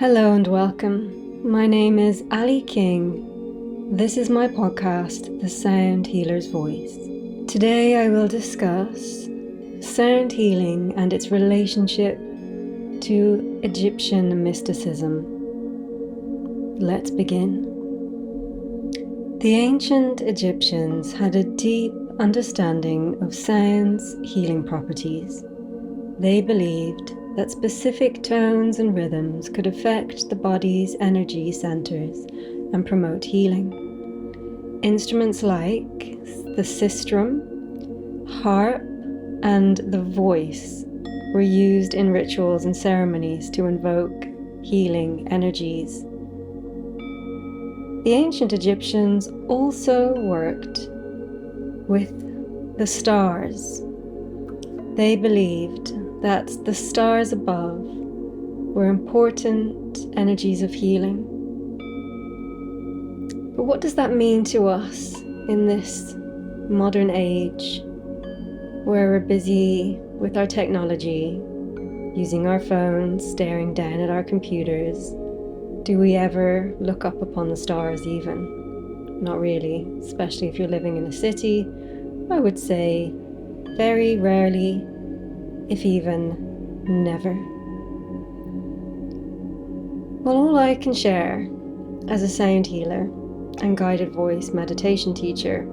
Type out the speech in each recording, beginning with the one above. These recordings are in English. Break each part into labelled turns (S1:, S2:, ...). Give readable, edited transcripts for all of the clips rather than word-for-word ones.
S1: Hello and welcome. My name is Ali King. This is my podcast, The Sound Healer's Voice. Today I will discuss sound healing and its relationship to Egyptian mysticism. Let's begin. The ancient Egyptians had a deep understanding of sound's healing properties. They believed that specific tones and rhythms could affect the body's energy centers and promote healing. Instruments like the sistrum, harp, and the voice were used in rituals and ceremonies to invoke healing energies. The ancient Egyptians also worked with the stars. They believed that the stars above were important energies of healing. But what does that mean to us in this modern age where we're busy with our technology, using our phones, staring down at our computers? Do we ever look up upon the stars even? Not really, especially if you're living in a city. I would say very rarely, if even never. Well, all I can share as a sound healer and guided voice meditation teacher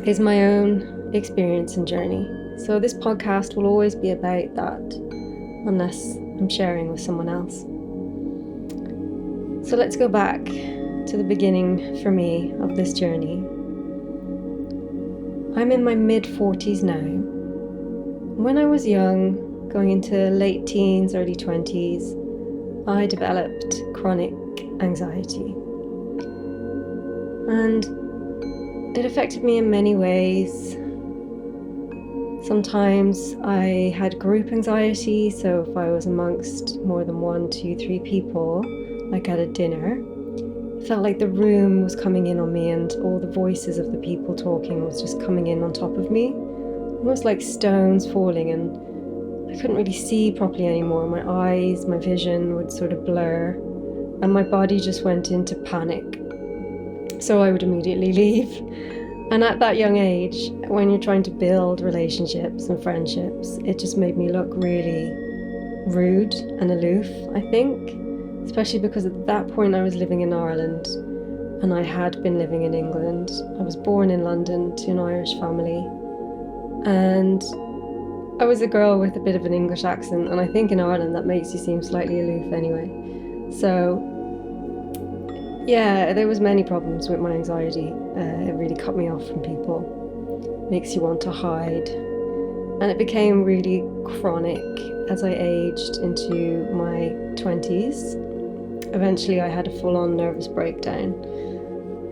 S1: is my own experience and journey. So this podcast will always be about that, unless I'm sharing with someone else. So let's go back to the beginning for me of this journey. I'm in my mid-40s now. When I was young, going into late teens, early 20s, I developed chronic anxiety. And it affected me in many ways. Sometimes I had group anxiety, so if I was amongst more than 1, 2, 3 people, like at a dinner, it felt like the room was coming in on me and all the voices of the people talking was just coming in on top of me. Almost like stones falling, and I couldn't really see properly anymore. My eyes, my vision would sort of blur, and my body just went into panic. So I would immediately leave. And at that young age, when you're trying to build relationships and friendships, it just made me look really rude and aloof, I think. Especially because at that point I was living in Ireland and I had been living in England. I was born in London to an Irish family. And I was a girl with a bit of an English accent, and I think in Ireland that makes you seem slightly aloof anyway. So yeah, there was many problems with my anxiety. It really cut me off from people, makes you want to hide, and it became really chronic as I aged into my 20s. Eventually I had a full-on nervous breakdown.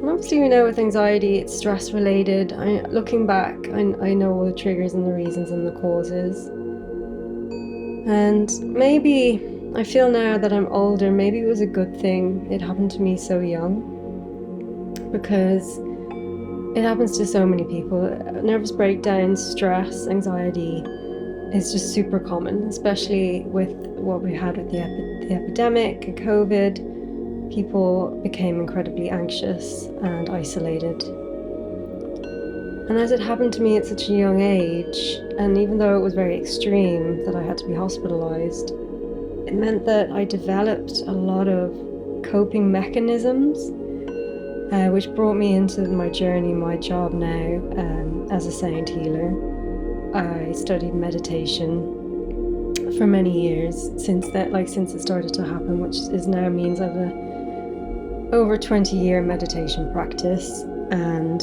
S1: And obviously we know with anxiety it's stress related. Looking back, I know all the triggers and the reasons and the causes. And maybe, I feel now that I'm older, maybe it was a good thing it happened to me so young. Because it happens to so many people. Nervous breakdowns, stress, anxiety is just super common, especially with what we had with the epidemic and COVID. People became incredibly anxious and isolated. And as it happened to me at such a young age, and even though it was very extreme that I had to be hospitalized, it meant that I developed a lot of coping mechanisms, which brought me into my journey, my job now as a sound healer. I studied meditation for many years since it started to happen, which is now means I've over 20-year meditation practice, and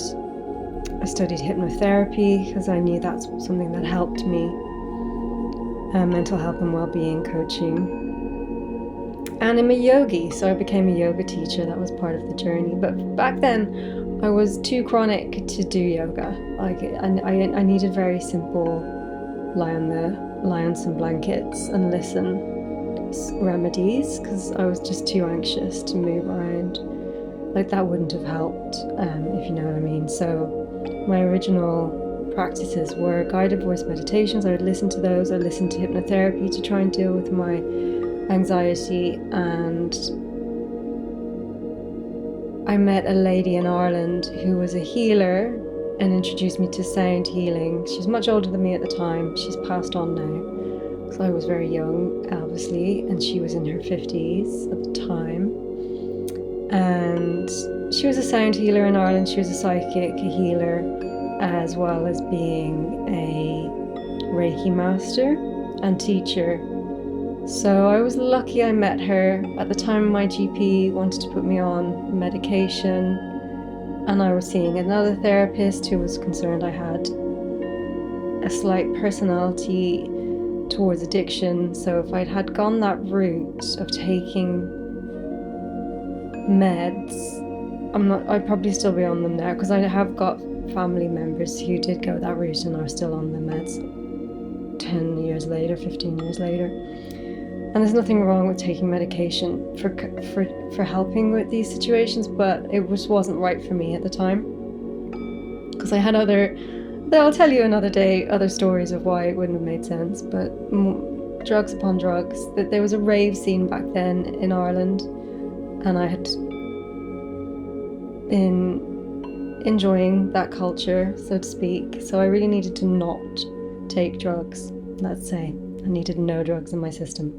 S1: I studied hypnotherapy because I knew that's something that helped me, mental health and well-being coaching. And I'm a yogi, so I became a yoga teacher. That was part of the journey. But back then, I was too chronic to do yoga. I needed very simple lie on some blankets and listen remedies, because I was just too anxious to move around. Like that wouldn't have helped, if you know what I mean. So my original practices were guided voice meditations. I would listen to those. I listened to hypnotherapy to try and deal with my anxiety, and I met a lady in Ireland who was a healer and introduced me to sound healing. She's much older than me at the time. She's passed on now. So I was very young, obviously, and she was in her 50s at the time. And she was a sound healer in Ireland. She was a psychic, a healer, as well as being a Reiki master and teacher. So I was lucky I met her. At the time, my GP wanted to put me on medication, and I was seeing another therapist who was concerned I had a slight personality towards addiction. So if had gone that route of taking meds, I'd probably still be on them now, because I have got family members who did go that route and are still on the meds 10 years later, 15 years later. And there's nothing wrong with taking medication for helping with these situations, but it just wasn't right for me at the time. Because I had I'll tell you another day, other stories of why it wouldn't have made sense, but drugs upon drugs. There was a rave scene back then in Ireland, and I had been enjoying that culture, so to speak. So I really needed to not take drugs, let's say. I needed no drugs in my system.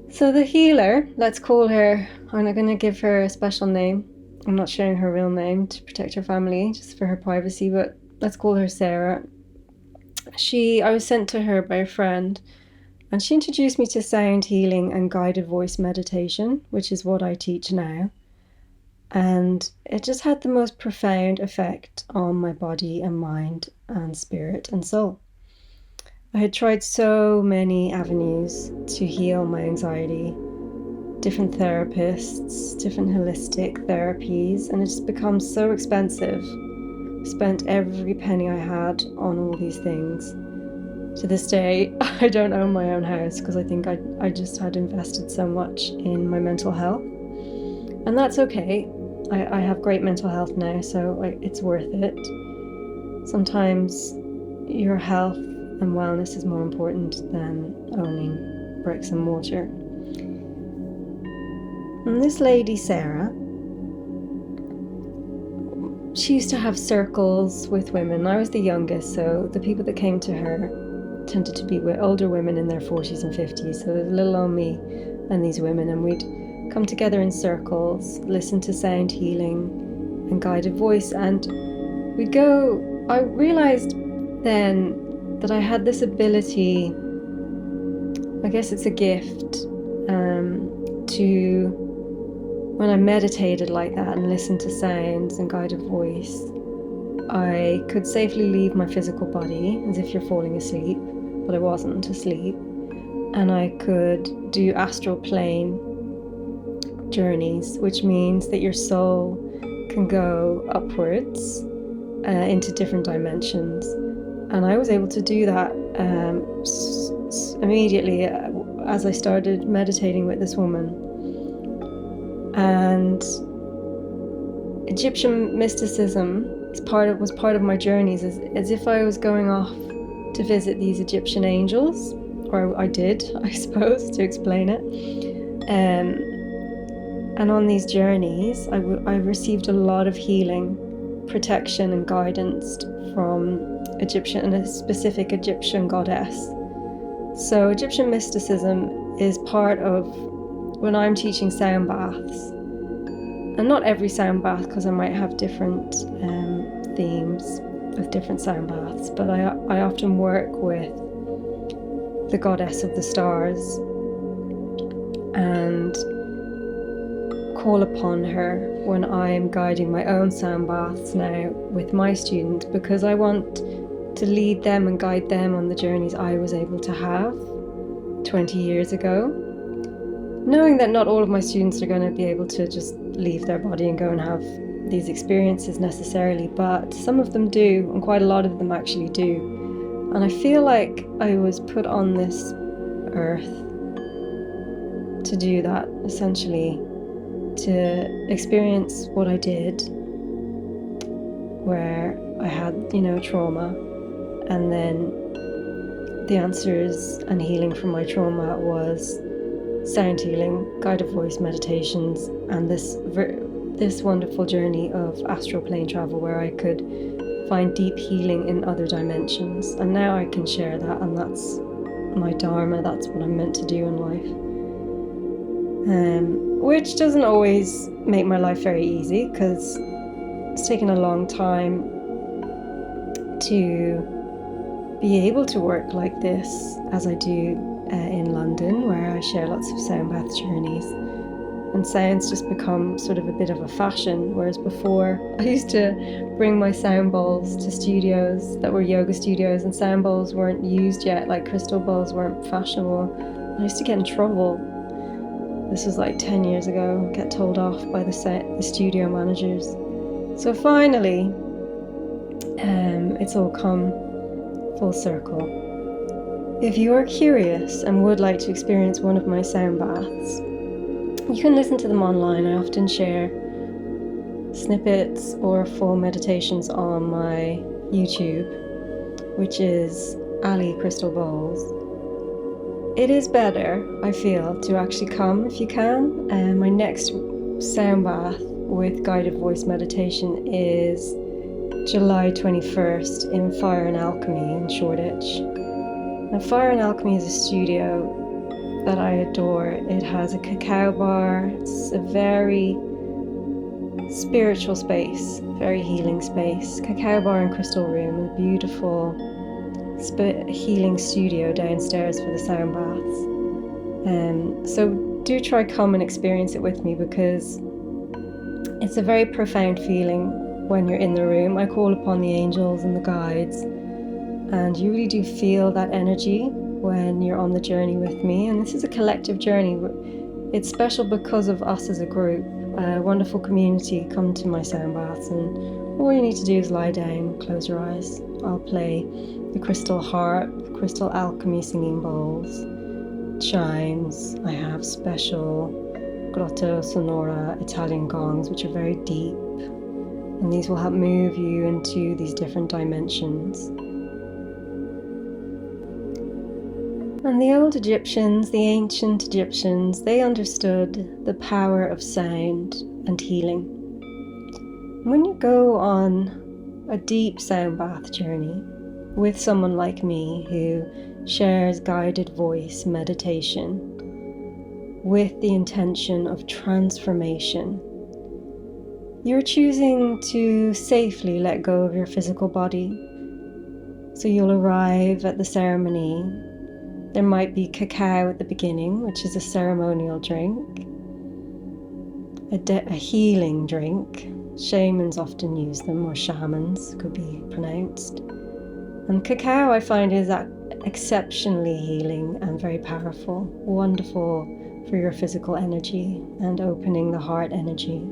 S1: So the healer, let's call her, I'm not going to give her a special name. I'm not sharing her real name to protect her family, just for her privacy, but let's call her Sarah. I was sent to her by a friend, and she introduced me to sound healing and guided voice meditation, which is what I teach now. And it just had the most profound effect on my body and mind and spirit and soul. I had tried so many avenues to heal my anxiety, different therapists, different holistic therapies, and it just becomes so expensive. Spent every penny I had on all these things. To this day, I don't own my own house because I think I just had invested so much in my mental health. And that's okay. I have great mental health now, so it's worth it. Sometimes your health and wellness is more important than owning bricks and mortar. And this lady, Sarah, she used to have circles with women. I was the youngest, so the people that came to her tended to be older women in their 40s and 50s. So there's a little on me and these women, and we'd come together in circles, listen to sound healing and guided voice. And we'd go, I realized then that I had this ability, I guess it's a gift, to, when I meditated like that and listened to sounds and guided voice, I could safely leave my physical body as if you're falling asleep, but I wasn't asleep. And I could do astral plane journeys, which means that your soul can go upwards into different dimensions. And I was able to do that immediately as I started meditating with this woman. And Egyptian mysticism was part of my journeys, as if I was going off to visit these Egyptian angels, or I did, I suppose, to explain it. And on these journeys, I received a lot of healing, protection and guidance from Egyptian and a specific Egyptian goddess. So Egyptian mysticism is part of when I'm teaching sound baths, and not every sound bath, because I might have different themes with different sound baths, but I often work with the goddess of the stars and call upon her when I'm guiding my own sound baths now with my students, because I want to lead them and guide them on the journeys I was able to have 20 years ago, knowing that not all of my students are going to be able to just leave their body and go and have these experiences necessarily, but some of them do, and quite a lot of them actually do. And I feel like I was put on this earth to do that, essentially, to experience what I did, where I had, trauma, and then the answers and healing from my trauma was sound healing, guided voice meditations, and this wonderful journey of astral plane travel where I could find deep healing in other dimensions. And now I can share that, and that's my dharma, that's what I'm meant to do in life. Which doesn't always make my life very easy, because it's taken a long time to be able to work like this as I do in London, where I share lots of sound bath journeys. And sound's just become sort of a bit of a fashion, whereas before I used to bring my sound bowls to studios that were yoga studios, and sound bowls weren't used yet, like crystal bowls weren't fashionable. I used to get in trouble. This was like 10 years ago, get told off by the studio managers. So finally, it's all come full circle. If you are curious and would like to experience one of my sound baths, you can listen to them online. I often share snippets or full meditations on my YouTube, which is Ali Crystal Bowls. It is better, I feel, to actually come if you can. My next sound bath with guided voice meditation is July 21st in Fire and Alchemy in Shoreditch. Now, Fire and Alchemy is a studio that I adore. It has a cacao bar. It's a very spiritual space, very healing space. Cacao bar and crystal room, and a beautiful healing studio downstairs for the sound baths. So do try come and experience it with me, because it's a very profound feeling when you're in the room. I call upon the angels and the guides, and you really do feel that energy when you're on the journey with me. And this is a collective journey. It's special because of us as a group, a wonderful community come to my sound baths, and all you need to do is lie down, close your eyes. I'll play the crystal harp, crystal alchemy singing bowls, chimes. I have special grotto sonora Italian gongs, which are very deep, and these will help move you into these different dimensions. And the old Egyptians, the ancient Egyptians, they understood the power of sound and healing. When you go on a deep sound bath journey with someone like me who shares guided voice meditation with the intention of transformation, you're choosing to safely let go of your physical body. So you'll arrive at the ceremony. There might be cacao at the beginning, which is a ceremonial drink, a healing drink. Shamans often use them, or shamans could be pronounced. And cacao, I find, is exceptionally healing and very powerful, wonderful for your physical energy and opening the heart energy.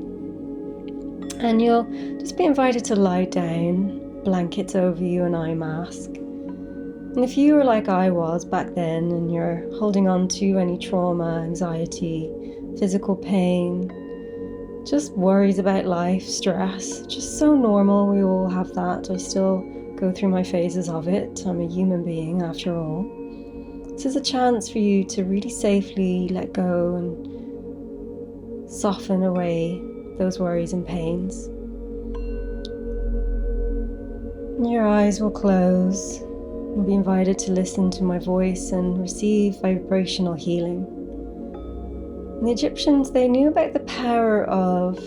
S1: And you'll just be invited to lie down, blankets over you, an eye mask. And if you were like I was back then, and you're holding on to any trauma, anxiety, physical pain, just worries about life, stress, just so normal, we all have that. I still go through my phases of it. I'm a human being after all. This is a chance for you to really safely let go and soften away those worries and pains. And your eyes will close. You'll be invited to listen to my voice and receive vibrational healing. And the Egyptians, they knew about the power of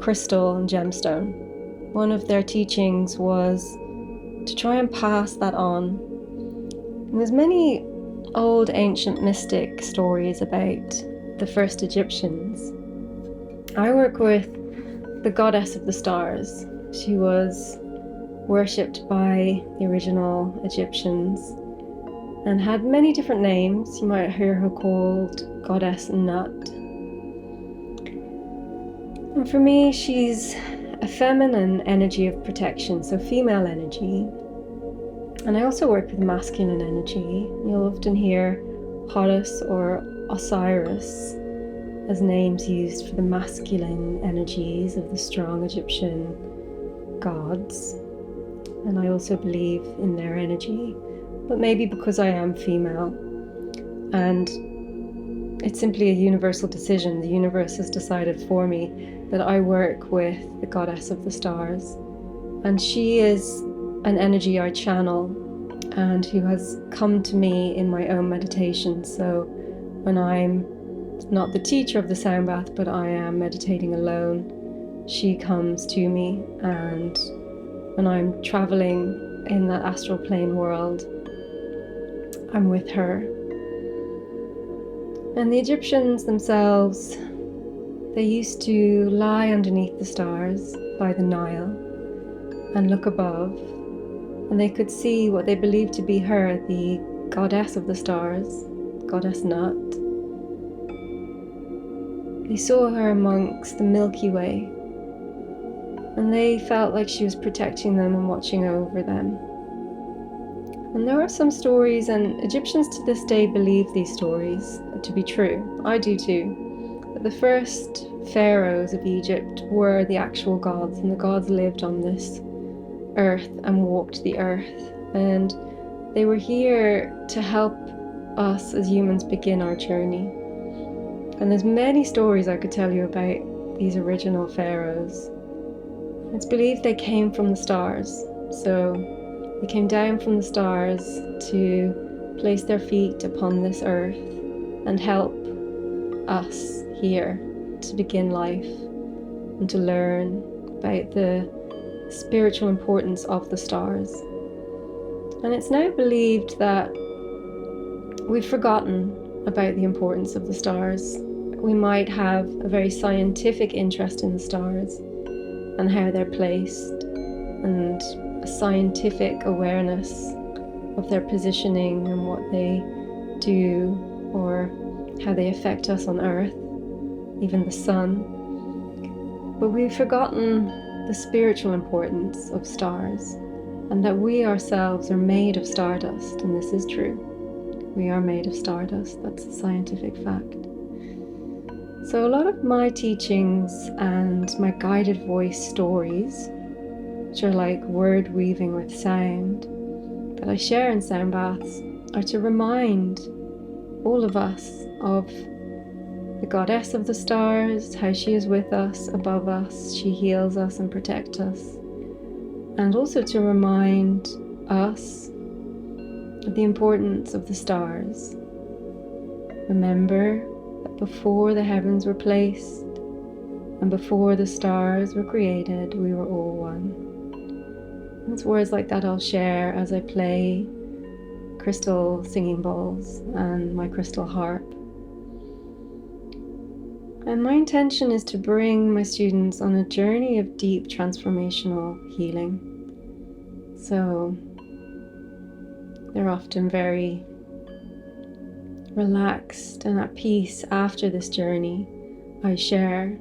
S1: crystal and gemstone. One of their teachings was to try and pass that on. And there's many old ancient mystic stories about the first Egyptians. I work with the goddess of the stars. She was worshipped by the original Egyptians and had many different names. You might hear her called Goddess Nut. And for me, she's a feminine energy of protection, so female energy. And I also work with masculine energy. You'll often hear Horus or Osiris as names used for the masculine energies of the strong Egyptian gods. And I also believe in their energy, but maybe because I am female and it's simply a universal decision. The universe has decided for me that I work with the goddess of the stars, and she is an energy I channel and who has come to me in my own meditation. So when I'm not the teacher of the sound bath, but I am meditating alone, she comes to me, and when I'm traveling in that astral plane world, I'm with her. And the Egyptians themselves, they used to lie underneath the stars by the Nile and look above, and they could see what they believed to be her, the goddess of the stars, goddess Nut. They saw her amongst the Milky Way, and they felt like she was protecting them and watching over them. And there are some stories, and Egyptians to this day believe these stories to be true. I do too. That the first pharaohs of Egypt were the actual gods, and the gods lived on this earth and walked the earth. And they were here to help us as humans begin our journey. And there's many stories I could tell you about these original pharaohs. It's believed they came from the stars. So they came down from the stars to place their feet upon this earth and help us here to begin life and to learn about the spiritual importance of the stars. And it's now believed that we've forgotten about the importance of the stars. We might have a very scientific interest in the stars and how they're placed, and a scientific awareness of their positioning and what they do or how they affect us on Earth, even the sun. But we've forgotten the spiritual importance of stars, and that we ourselves are made of stardust, and this is true. We are made of stardust, that's a scientific fact. So a lot of my teachings and my guided voice stories, which are like word weaving with sound, that I share in sound baths, are to remind all of us of the goddess of the stars, how she is with us, above us, she heals us and protects us. And also to remind us of the importance of the stars. Remember that before the heavens were placed and before the stars were created, we were all one. It's words like that I'll share as I play crystal singing bowls and my crystal harp. And my intention is to bring my students on a journey of deep transformational healing. So they're often very relaxed and at peace after this journey I share.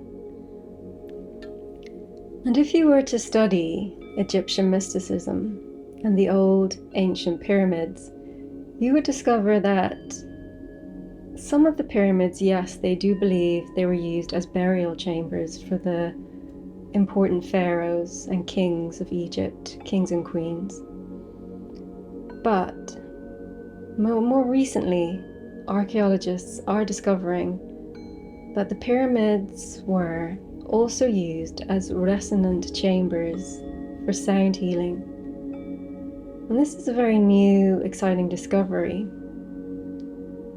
S1: And if you were to study Egyptian mysticism and the old ancient pyramids, you would discover that some of the pyramids, yes, they do believe they were used as burial chambers for the important pharaohs and kings of Egypt, kings and queens. But more recently, archaeologists are discovering that the pyramids were also used as resonant chambers for sound healing. And this is a very new, exciting discovery.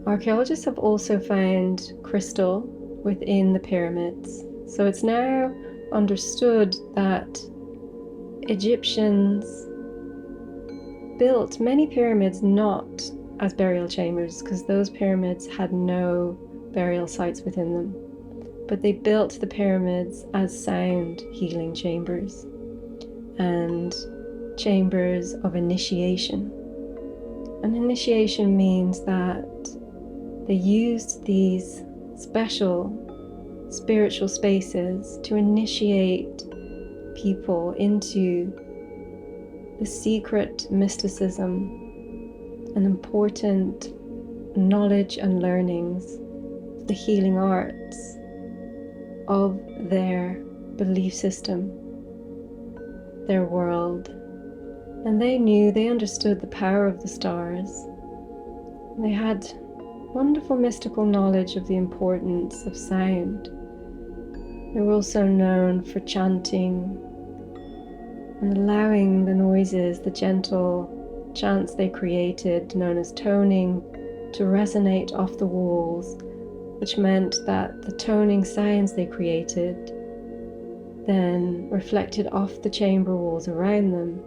S1: Archaeologists have also found crystal within the pyramids. So it's now understood that Egyptians built many pyramids not as burial chambers, because those pyramids had no burial sites within them, but they built the pyramids as sound healing chambers and chambers of initiation. And initiation means that they used these special spiritual spaces to initiate people into the secret mysticism and important knowledge and learnings, the healing arts of their belief system, their world. And they understood the power of the stars. They had wonderful mystical knowledge of the importance of sound. They were also known for chanting and allowing the noises, the gentle chants they created, known as toning, to resonate off the walls, which meant that the toning sounds they created then reflected off the chamber walls around them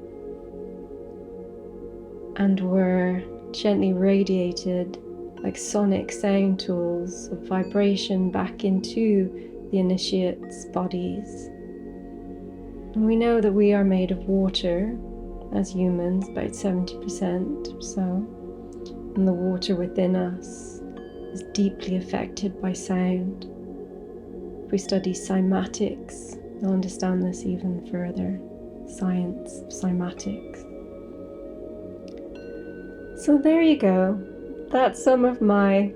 S1: and were gently radiated like sonic sound tools of vibration back into the initiates' bodies. And we know that we are made of water as humans, about 70% or so, and the water within us is deeply affected by sound. If we study cymatics, you'll understand this even further. Science of cymatics. So there you go. That's some of my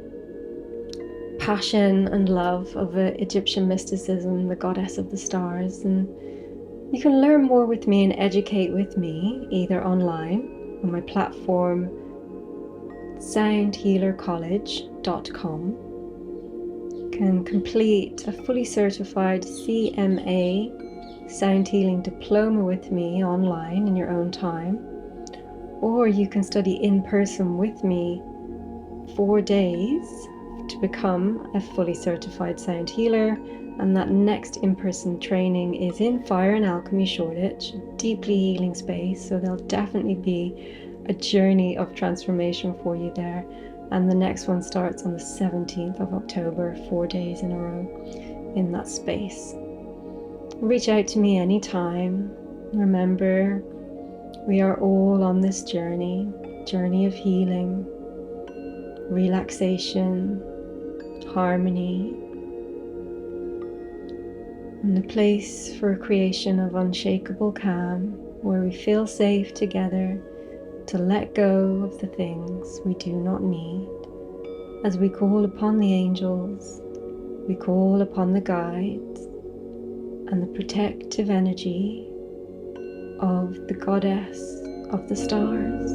S1: passion and love of Egyptian mysticism, the goddess of the stars. And you can learn more with me and educate with me either online on my platform soundhealercollege.com. You can complete a fully certified CMA Sound Healing Diploma with me online in your own time, or you can study in person with me 4 days to become a fully certified sound healer. And that next in-person training is in Fire and Alchemy Shoreditch, a deeply healing space, so there'll definitely be a journey of transformation for you there. And the next one starts on the 17th of October, 4 days in a row in that space. Reach out to me anytime. Remember, we are all on this journey of healing, relaxation, harmony, and a place for a creation of unshakable calm where we feel safe together to let go of the things we do not need. As we call upon the angels, we call upon the guides and the protective energy of the goddess of the stars.